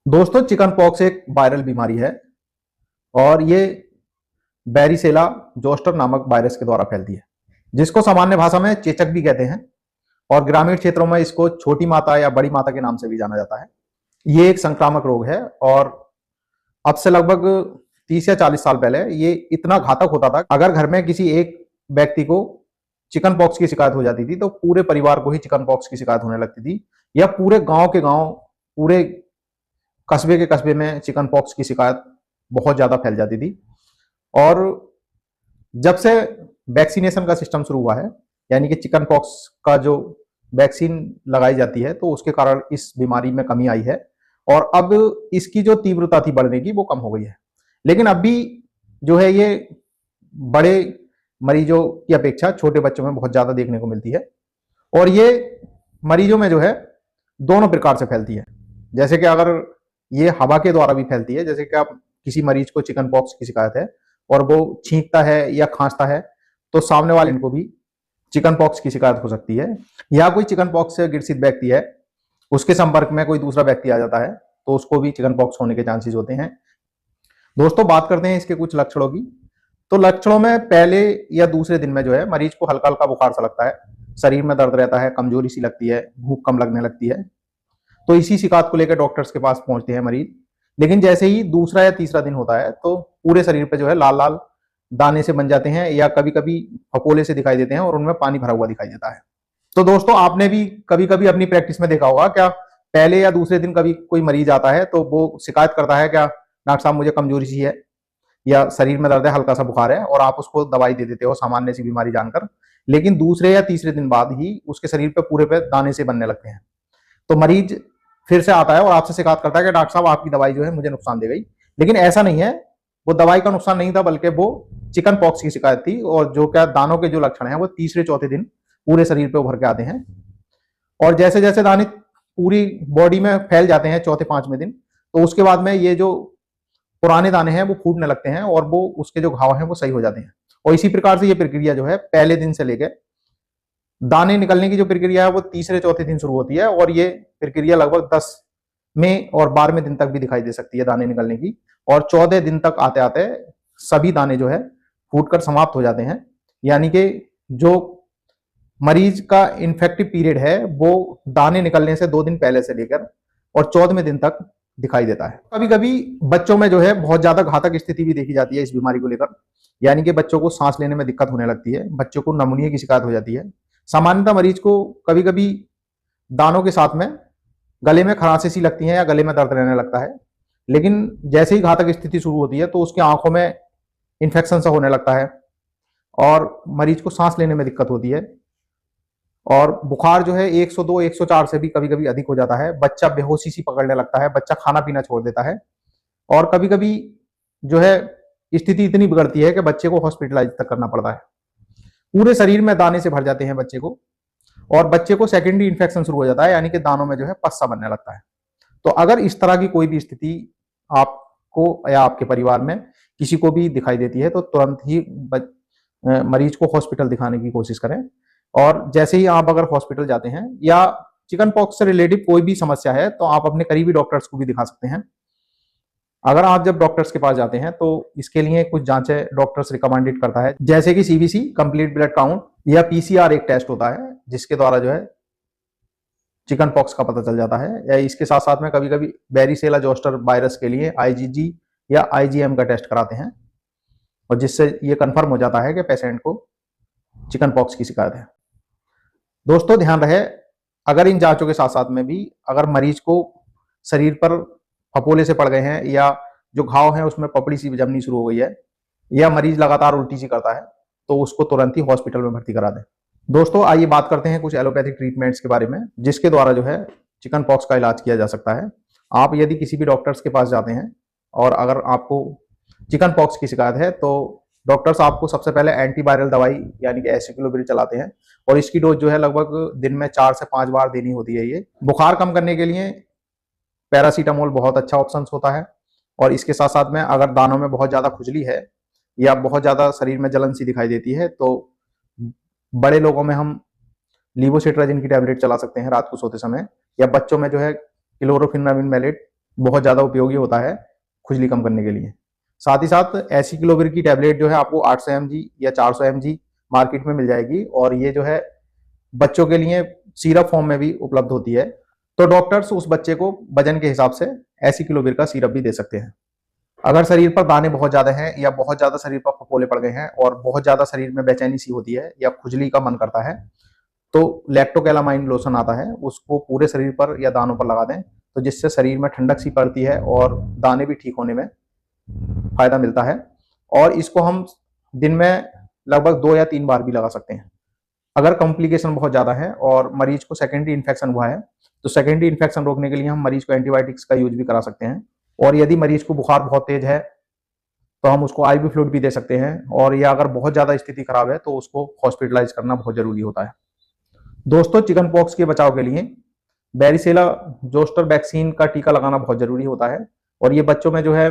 दोस्तों, chicken pox एक viral बीमारी है और ये बैरिसेला जोस्टर नामक वायरस के द्वारा फैलती है, जिसको सामान्य भाषा में चेचक भी कहते हैं और ग्रामीण क्षेत्रों में इसको छोटी माता या बड़ी माता के नाम से भी जाना जाता है। ये एक संक्रामक रोग है और अब से लगभग 30 या 40 साल पहले ये इतना घातक होता था। अगर घर में किसी एक व्यक्ति को चिकन पॉक्स की शिकायत हो जाती थी तो पूरे परिवार को ही चिकन पॉक्स की शिकायत होने लगती थी, या पूरे गांव के गांव, पूरे कस्बे के कस्बे में चिकन पॉक्स की शिकायत बहुत ज्यादा फैल जाती थी। और जब से वैक्सीनेशन का सिस्टम शुरू हुआ है, यानी कि चिकन पॉक्स का जो वैक्सीन लगाई जाती है, तो उसके कारण इस बीमारी में कमी आई है और अब इसकी जो तीव्रता थी बढ़ने की वो कम हो गई है। लेकिन अब भी जो है ये बड़े मरीजों की अपेक्षा छोटे बच्चों में बहुत ज्यादा देखने को मिलती है और ये मरीजों में जो है दोनों प्रकार से फैलती है। जैसे कि अगर ये हवा के द्वारा भी फैलती है, जैसे कि आप किसी मरीज को चिकन पॉक्स की शिकायत है और वो छींकता है या खांसता है तो सामने वाले को भी चिकन पॉक्स की शिकायत हो सकती है। या कोई चिकन पॉक्स से ग्रसित व्यक्ति है, उसके संपर्क में कोई दूसरा व्यक्ति आ जाता है तो उसको भी चिकन पॉक्स होने के चांसेस होते हैं। दोस्तों, बात करते हैं इसके कुछ लक्षणों की। तो लक्षणों में पहले या दूसरे दिन में जो है मरीज को हल्का हल्का बुखार सा लगता है, शरीर में दर्द रहता है, कमजोरी सी लगती है, भूख कम लगने लगती है। तो इसी शिकायत को लेकर डॉक्टर्स के पास पहुंचते हैं मरीज। लेकिन जैसे ही दूसरा या तीसरा दिन होता है तो पूरे शरीर पे जो है लाल लाल दाने से बन जाते हैं या कभी कभी फपोले से दिखाई देते हैं और उनमें पानी भरा हुआ दिखाई देता है। तो दोस्तों, आपने भी कभी कभी अपनी प्रैक्टिस में देखा होगा क्या, पहले या दूसरे दिन कभी कोई मरीज आता है तो वो शिकायत करता है क्या, डॉक्टर साहब मुझे कमजोरी सी है या शरीर में दर्द है, हल्का सा बुखार है, और आप उसको दवाई दे देते हो सामान्य सी बीमारी जानकर। लेकिन दूसरे या तीसरे दिन बाद ही उसके शरीर पे पूरे पे दाने से बनने लगते हैं। तो मरीज फिर से आता है और आपसे शिकायत करता है कि डॉक्टर साहब आपकी दवाई जो है मुझे नुकसान दे गई। लेकिन ऐसा नहीं है, वो दवाई का नुकसान नहीं था बल्कि वो चिकन पॉक्स की शिकायत थी। और जो क्या दानों के जो लक्षण है वो तीसरे चौथे दिन पूरे शरीर पे उभर के आते हैं और जैसे जैसे दाने पूरी बॉडी में फैल जाते हैं चौथे पांचवें दिन, तो उसके बाद में ये जो पुराने दाने हैं वो फूटने लगते हैं और वो उसके जो घाव हैं वो सही हो जाते हैं। और इसी प्रकार से ये प्रक्रिया जो है पहले दिन से लेकर दाने निकलने की जो प्रक्रिया है वो तीसरे चौथे दिन शुरू होती है और ये प्रक्रिया लगभग 10वें और 12वें दिन तक भी दिखाई दे सकती है दाने निकलने की। और 14 दिन तक आते आते सभी दाने जो है फूटकर समाप्त हो जाते हैं। यानी कि जो मरीज का इन्फेक्टिव पीरियड है वो दाने निकलने से 2 दिन पहले से लेकर और 14वें दिन तक दिखाई देता है। कभी कभी बच्चों में जो है बहुत ज्यादा घातक स्थिति भी देखी जाती है इस बीमारी को लेकर, यानी कि बच्चों को सांस लेने में दिक्कत होने लगती है, बच्चों को नमूनिया की शिकायत हो जाती है। सामान्यतः मरीज को कभी कभी दानों के साथ में गले में खरांसी सी लगती है या गले में दर्द रहने लगता है। लेकिन जैसे ही घातक स्थिति शुरू होती है तो उसकी आंखों में इन्फेक्शन सा होने लगता है और मरीज को सांस लेने में दिक्कत होती है और बुखार जो है 102 104 से भी कभी कभी अधिक हो जाता है। बच्चा बेहोशी सी पकड़ने लगता है, बच्चा खाना पीना छोड़ देता है और कभी कभी जो है स्थिति इतनी बिगड़ती है कि बच्चे को हॉस्पिटलाइज तक करना पड़ता है। पूरे शरीर में दाने से भर जाते हैं बच्चे को और बच्चे को सेकेंडरी इन्फेक्शन शुरू हो जाता है, यानी कि दानों में जो है पस्सा बनने लगता है। तो अगर इस तरह की कोई भी स्थिति आपको या आपके परिवार में किसी को भी दिखाई देती है तो तुरंत ही मरीज को हॉस्पिटल दिखाने की कोशिश करें। और जैसे ही आप अगर हॉस्पिटल जाते हैं या चिकन पॉक्स से रिलेटेड कोई भी समस्या है तो आप अपने करीबी डॉक्टर्स को भी दिखा सकते हैं। अगर आप जब डॉक्टर्स के पास जाते हैं तो इसके लिए कुछ जांचें डॉक्टर्स रिकमेंडेड करता है, जैसे कि सीबीसी कंप्लीट ब्लड काउंट या पीसीआर एक टेस्ट होता है जिसके द्वारा जो है चिकन पॉक्स का पता चल जाता है। या इसके साथ साथ में कभी कभी बैरिसेला जोस्टर वायरस के लिए आईजीजी या आईजीएम का टेस्ट कराते हैं और जिससे ये कंफर्म हो जाता है कि पेशेंट को चिकन पॉक्स की शिकायत है। दोस्तों, ध्यान रहे, अगर इन जांचों के साथ साथ में भी अगर मरीज को शरीर पर फपोले से पड़ गए हैं या जो घाव है उसमें पपड़ी सी जमनी शुरू हो गई है या मरीज लगातार उल्टी सी करता है तो उसको तुरंत ही हॉस्पिटल में भर्ती करा दें। दोस्तों, आइए बात करते हैं कुछ एलोपैथिक ट्रीटमेंट्स के बारे में जिसके द्वारा जो है चिकन पॉक्स का इलाज किया जा सकता है। आप यदि किसी भी डॉक्टर्स के पास जाते हैं और अगर आपको चिकन पॉक्स की शिकायत है तो डॉक्टर्स आपको सबसे पहले एंटीवायरल दवाई यानी कि एसिक्लोविर चलाते हैं और इसकी डोज जो है लगभग दिन में 4 से 5 बार देनी होती है। ये बुखार कम करने के लिए पैरासीटामोल बहुत अच्छा ऑप्शन होता है और इसके साथ साथ में अगर दानों में बहुत ज्यादा खुजली है या बहुत ज्यादा शरीर में जलन सी दिखाई देती है तो बड़े लोगों में हम लीवोसिट्राजिन की टैबलेट चला सकते हैं रात को सोते समय, या बच्चों में जो है क्लोरोफेनिरामिन मैलेट बहुत ज़्यादा उपयोगी होता है खुजली कम करने के लिए। साथ ही साथ एसिक्लोविर की टैबलेट जो है आपको 800 mg या 400 mg मार्केट में मिल जाएगी, और ये जो है बच्चों के लिए सिरप फॉर्म में भी उपलब्ध होती है। तो डॉक्टर्स उस बच्चे को वजन के हिसाब से एसिक्लोविर का सिरप भी दे सकते हैं। अगर शरीर पर दाने बहुत ज्यादा हैं या बहुत ज्यादा शरीर पर फफोले पड़ गए हैं और बहुत ज्यादा शरीर में बेचैनी सी होती है या खुजली का मन करता है, तो लैक्टोकैलामाइन लोशन आता है, उसको पूरे शरीर पर या दानों पर लगा दें, तो जिससे शरीर में ठंडक सी पड़ती है और दाने भी ठीक होने में फायदा मिलता है। और इसको हम दिन में लगभग 2 या 3 बार भी लगा सकते हैं। अगर कॉम्प्लिकेशन बहुत ज्यादा है और मरीज को सेकेंडरी इन्फेक्शन हुआ है, तो सेकेंडरी इन्फेक्शन रोकने के लिए हम मरीज को एंटीबायोटिक्स का यूज भी करा सकते हैं। और यदि मरीज को बुखार बहुत तेज है तो हम उसको आईवी फ्लूइड भी दे सकते हैं, और या अगर बहुत ज्यादा स्थिति खराब है तो उसको हॉस्पिटलाइज करना बहुत जरूरी होता है। दोस्तों, चिकन पॉक्स के बचाव के लिए बैरिसेला जोस्टर वैक्सीन का टीका लगाना बहुत जरूरी होता है, और ये बच्चों में जो है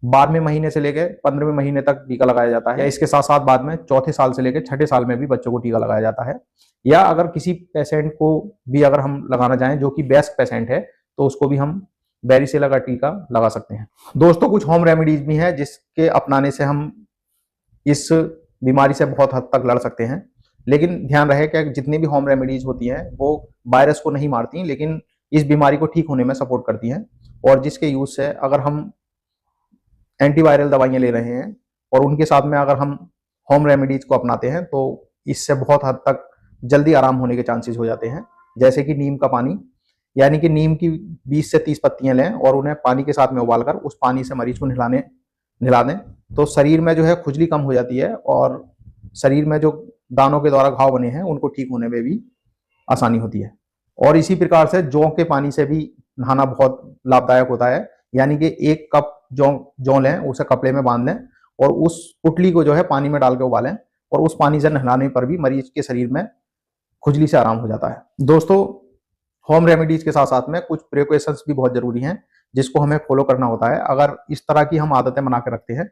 12वें महीने से लेकर 15वें महीने तक टीका लगाया जाता है। इसके साथ साथ बाद में 4थे साल से लेकर 6ठे साल में भी बच्चों को टीका लगाया जाता है। या अगर किसी पेशेंट को भी अगर हम लगाना चाहें जो कि बेस्ट पेशेंट है, तो उसको भी हम बैरिसेला का टीका लगा सकते हैं। दोस्तों, कुछ होम रेमेडीज भी हैं जिसके अपनाने से हम इस बीमारी से बहुत हद तक लड़ सकते हैं। लेकिन ध्यान रहे कि जितनी भी होम रेमेडीज होती हैं वो वायरस को नहीं मारती, लेकिन इस बीमारी को ठीक होने में सपोर्ट करती हैं। और जिसके यूज से अगर हम एंटीवायरल दवाइयां ले रहे हैं और उनके साथ में अगर हम होम रेमेडीज को अपनाते हैं, तो इससे बहुत हद तक जल्दी आराम होने के चांसेस हो जाते हैं। जैसे कि नीम का पानी, यानी कि नीम की 20 से 30 पत्तियां लें और उन्हें पानी के साथ में उबालकर उस पानी से मरीज को नहला दें, तो शरीर में जो है खुजली कम हो जाती है और शरीर में जो दानों के द्वारा घाव बने हैं उनको ठीक होने में भी आसानी होती है। और इसी प्रकार से जौ के पानी से भी नहाना बहुत लाभदायक होता है। यानी कि 1 कप जौ लें, उसे कपड़े में बांध लें और उस पुटली को जो है पानी में डाल के उबालें, और उस पानी से नहलाने पर भी मरीज के शरीर में खुजली से आराम हो जाता है। दोस्तों, होम रेमेडीज के साथ साथ में कुछ प्रिकॉशंस भी बहुत जरूरी हैं जिसको हमें फॉलो करना होता है। अगर इस तरह की हम आदतें बना के रखते हैं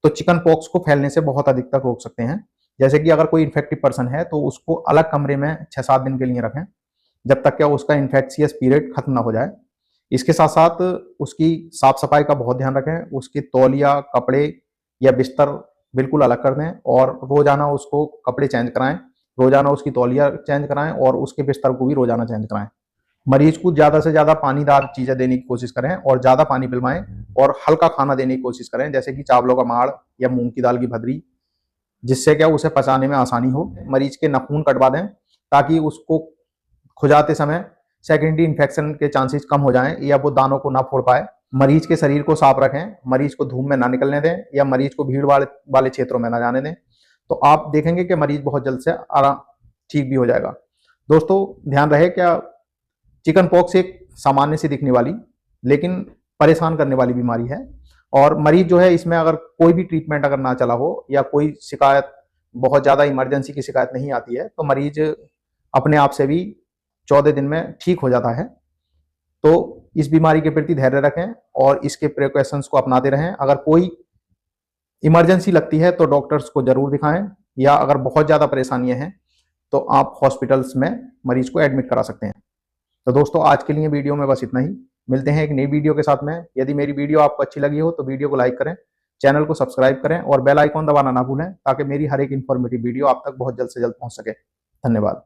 तो चिकन पॉक्स को फैलने से बहुत अधिक तक रोक सकते हैं। जैसे कि अगर कोई इन्फेक्टिव पर्सन है तो उसको अलग कमरे में 6-7 दिन के लिए रखें, जब तक क्या उसका इन्फेक्शियस पीरियड खत्म ना हो जाए। इसके साथ साथ उसकी साफ सफाई का बहुत ध्यान रखें। उसके तौलिया, कपड़े या बिस्तर बिल्कुल अलग कर दें और रोजाना उसको कपड़े चेंज कराएं, रोजाना उसकी तौलिया चेंज कराएं और उसके बिस्तर को भी रोजाना चेंज कराएं। मरीज को ज्यादा से ज्यादा पानीदार चीजें देने की कोशिश करें और ज्यादा पानी पिलवाएं, और हल्का खाना देने की कोशिश करें, जैसे कि चावलों का माड़ या मूंग की दाल की भदरी, जिससे क्या उसे पचाने में आसानी हो। मरीज के नाखून कटवा दें ताकि उसको खुजाते समय सेकेंडरी इन्फेक्शन के चांसेस कम हो जाएं या वो दानों को ना फोड़ पाए। मरीज के शरीर को साफ रखें, मरीज को धूप में ना निकलने दें या मरीज को भीड़ वाले क्षेत्रों में ना जाने दें, तो आप देखेंगे कि मरीज बहुत जल्द से आराम ठीक भी हो जाएगा। दोस्तों, ध्यान रहे क्या चिकन पॉक्स एक सामान्य सी दिखने वाली लेकिन परेशान करने वाली बीमारी है, और मरीज जो है इसमें अगर कोई भी ट्रीटमेंट अगर ना चला हो या कोई शिकायत बहुत ज्यादा इमरजेंसी की शिकायत नहीं आती है, तो मरीज अपने आप से भी 14 दिन में ठीक हो जाता है। तो इस बीमारी के प्रति धैर्य रखें और इसके प्रिकॉशंस को अपनाते रहें। अगर कोई इमरजेंसी लगती है तो डॉक्टर्स को जरूर दिखाएं, या अगर बहुत ज्यादा परेशानियां हैं तो आप हॉस्पिटल्स में मरीज को एडमिट करा सकते हैं। तो दोस्तों, आज के लिए वीडियो में बस इतना ही। मिलते हैं एक नई वीडियो के साथ में। यदि मेरी वीडियो आपको अच्छी लगी हो तो वीडियो को लाइक करें, चैनल को सब्सक्राइब करें और बेल आइकॉन दबाना ना भूलें ताकि मेरी हर एक इन्फॉर्मेटिव वीडियो आप तक बहुत जल्द से जल्द पहुंच सके। धन्यवाद।